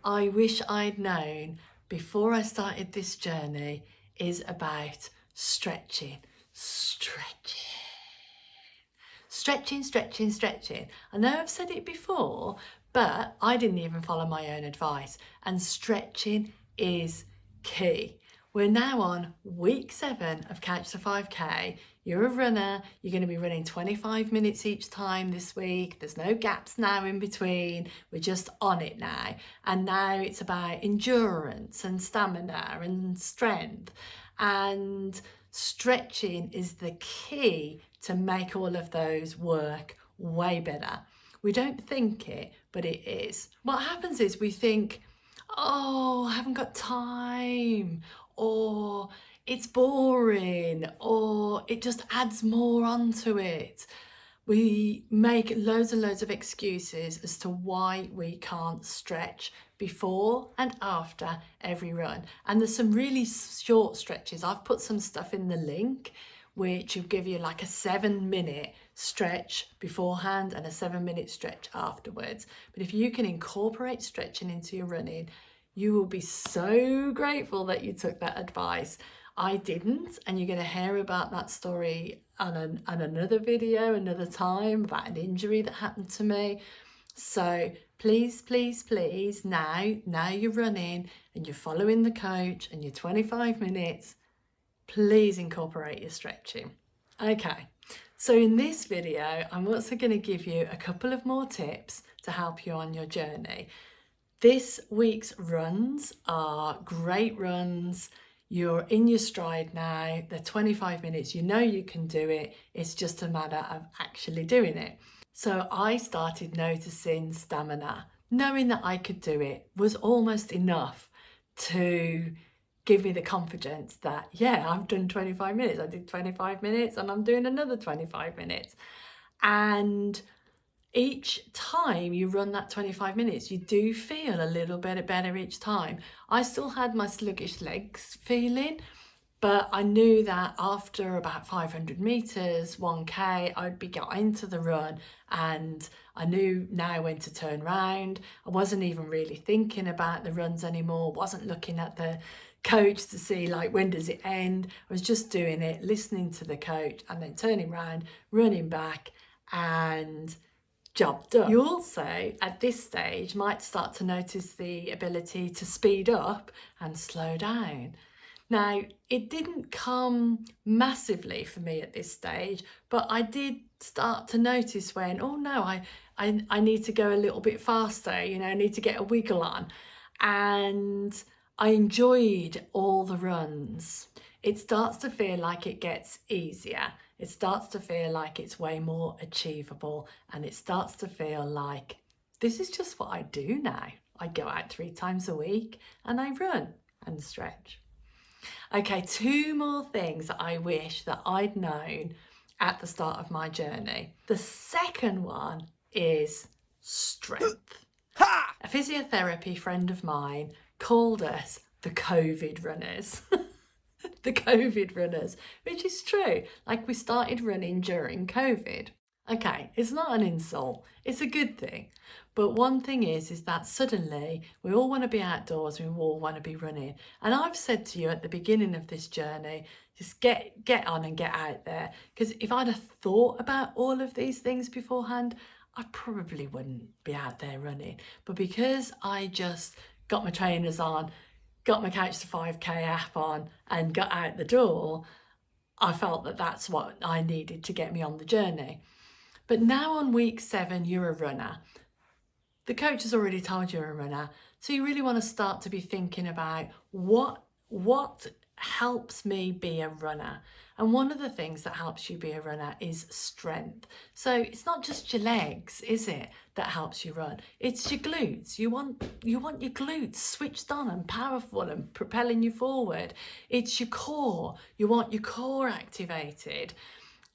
I wish I'd known before I started this journey is about stretching. Stretching, stretching, stretching. I know I've said it before, but I didn't even follow my own advice. And stretching is key. We're now on week 7 of Couch to 5K. You're a runner, you're going to be running 25 minutes each time this week. There's no gaps now in between. We're just on it now. And now it's about endurance and stamina and strength. And stretching is the key to make all of those work way better. We don't think it, but it is. What happens is we think, oh, I haven't got time, or it's boring, or it just adds more onto it. We make loads and loads of excuses as to why we can't stretch before and after every run. And there's some really short stretches. I've put some stuff in the link which will give you like a 7-minute stretch beforehand and a 7-minute stretch afterwards. But if you can incorporate stretching into your running, you will be so grateful that you took that advice. I didn't, and you're going to hear about that story on another video another time about an injury that happened to me. So please, please, please, now you're running and you're following the coach and you're 25 minutes, please incorporate your stretching. Okay, so in this video, I'm also going to give you a couple of more tips to help you on your journey. This week's runs are great runs. You're in your stride now. They're 25 minutes. You know you can do it. It's just a matter of actually doing it. So I started noticing stamina. Knowing that I could do it was almost enough to give me the confidence that, yeah, I've done 25 minutes. I did 25 minutes and I'm doing another 25 minutes. And each time you run that 25 minutes, you do feel a little bit better each time. I still had my sluggish legs feeling, but I knew that after about 500 meters, 1K, I'd be getting to the run and I knew now when to turn around. I wasn't even really thinking about the runs anymore, wasn't looking at the coach to see like when does it end. I was just doing it, listening to the coach and then turning around, running back, and job done. You also, at this stage, might start to notice the ability to speed up and slow down. Now, it didn't come massively for me at this stage, but I did start to notice when, oh no, I need to go a little bit faster, you know, I need to get a wiggle on. And I enjoyed all the runs. It starts to feel like it gets easier. It starts to feel like it's way more achievable, and it starts to feel like this is just what I do now. I go out 3 times a week and I run and stretch. Okay, 2 more things that I wish that I'd known at the start of my journey. The second one is strength. A physiotherapy friend of mine called us the COVID runners. The COVID runners, which is true. Like, we started running during COVID. Okay, it's not an insult, it's a good thing. But one thing is that suddenly we all want to be outdoors, we all want to be running. And I've said to you at the beginning of this journey, just get on and get out there. Because if I'd have thought about all of these things beforehand, I probably wouldn't be out there running. But because I just got my trainers on, got my Couch to 5K app on and got out the door, I felt that that's what I needed to get me on the journey. But now on week 7, you're a runner. The coach has already told you're a runner. So you really want to start to be thinking about what helps me be a runner. And one of the things that helps you be a runner is strength. So it's not just your legs, is it, that helps you run? It's your glutes. You want your glutes switched on and powerful and propelling you forward. It's your core. You want your core activated.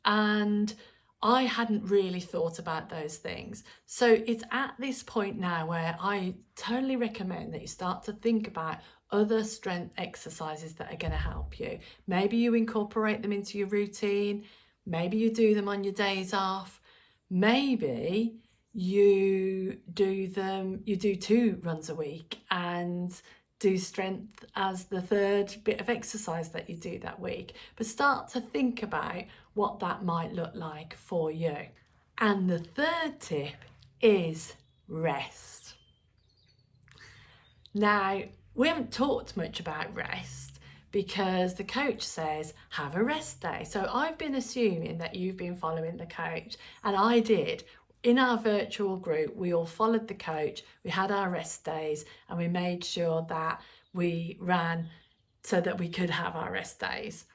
And I hadn't really thought about those things. So it's at this point now where I totally recommend that you start to think about other strength exercises that are going to help you. Maybe you incorporate them into your routine. Maybe you do them on your days off. Maybe you do 2 runs a week and do strength as the third bit of exercise that you do that week. But start to think about what that might look like for you. And the third tip is rest. Now, we haven't talked much about rest because the coach says have a rest day. So I've been assuming that you've been following the coach, and I did. In our virtual group, we all followed the coach, we had our rest days, and we made sure that we ran so that we could have our rest days.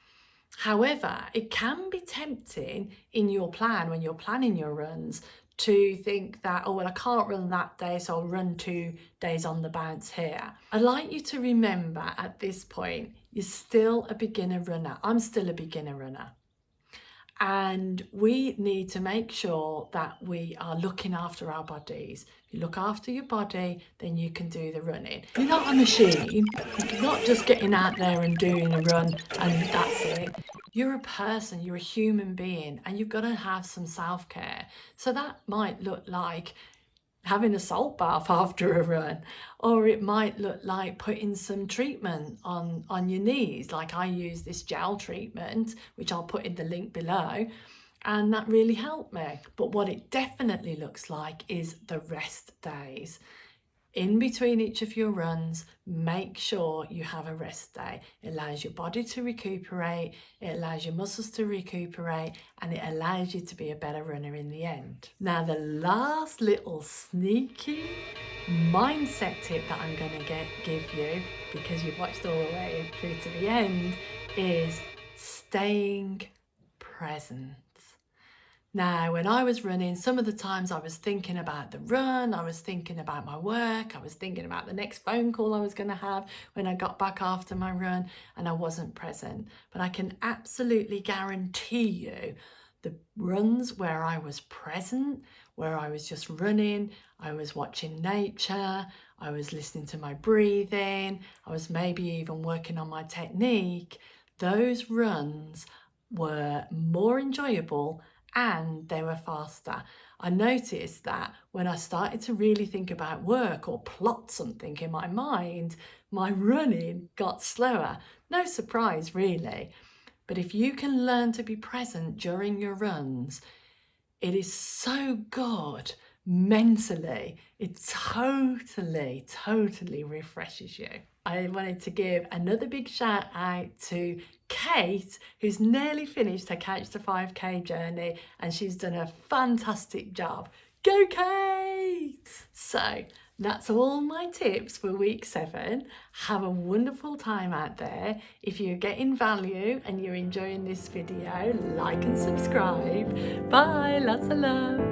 However, it can be tempting in your plan when you're planning your runs to think that, oh, well, I can't run that day, so I'll run 2 days on the bounce here. I'd like you to remember at this point, you're still a beginner runner. I'm still a beginner runner. And we need to make sure that we are looking after our bodies. If you look after your body, then you can do the running. You're not a machine. You're not just getting out there and doing a run and that's it. You're a person, you're a human being, and you've got to have some self-care. So that might look like having a salt bath after a run, or it might look like putting some treatment on your knees, like I use this gel treatment, which I'll put in the link below, and that really helped me. But what it definitely looks like is the rest days. In between each of your runs, make sure you have a rest day. It allows your body to recuperate, it allows your muscles to recuperate, and it allows you to be a better runner in the end. Now, the last little sneaky mindset tip that I'm going to give you, because you've watched all the way through to the end, is staying present. Now, when I was running, some of the times I was thinking about the run, I was thinking about my work, I was thinking about the next phone call I was going to have when I got back after my run, and I wasn't present. But I can absolutely guarantee you the runs where I was present, where I was just running, I was watching nature, I was listening to my breathing, I was maybe even working on my technique, those runs were more enjoyable and they were faster. I noticed that when I started to really think about work or plot something in my mind, my running got slower. No surprise, really. But if you can learn to be present during your runs, it is so good mentally. It totally refreshes you. I wanted to give another big shout out to Kate, who's nearly finished her Couch to 5K journey, and she's done a fantastic job. Go Kate! So that's all my tips for week 7. Have a wonderful time out there. If you're getting value and you're enjoying this video, like and subscribe. Bye, lots of love.